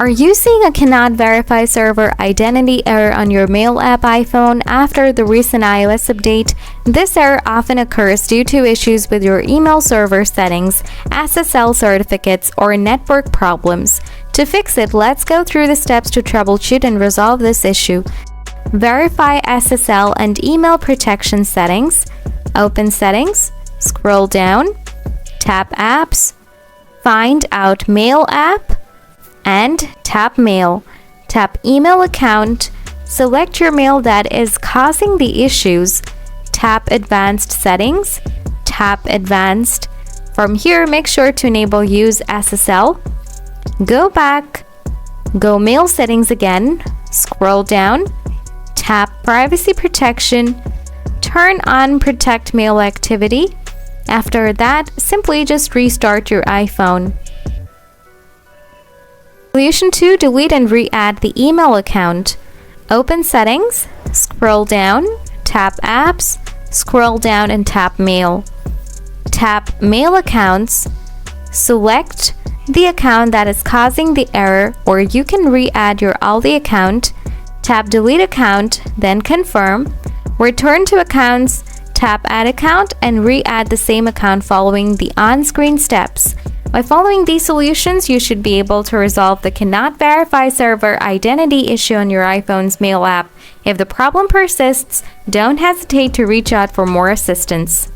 Are you seeing a cannot verify server identity error on your Mail app iPhone after the recent iOS update? This error often occurs due to issues with your email server settings, SSL certificates, or network problems. To fix it, let's go through the steps to troubleshoot and resolve this issue. Verify SSL and email protection settings. Open Settings, scroll down, tap Apps, find out Mail app, and tap Mail. Tap Email account, select your mail that is causing the issues, tap Advanced Settings, tap Advanced. From here, make sure to enable Use SSL. Go back, go Mail Settings again, scroll down, tap Privacy Protection, turn on Protect Mail Activity. After that, simply just restart your iPhone. Solution 2. Delete and re-add the email account. Open Settings, scroll down, tap Apps, scroll down and tap Mail. Tap Mail Accounts, select the account that is causing the error, or you can re-add your Aldi account. Tap Delete Account, then Confirm. Return to Accounts, tap Add Account, and re-add the same account following the on-screen steps. By following these solutions, you should be able to resolve the cannot verify server identity issue on your iPhone's Mail app. If the problem persists, don't hesitate to reach out for more assistance.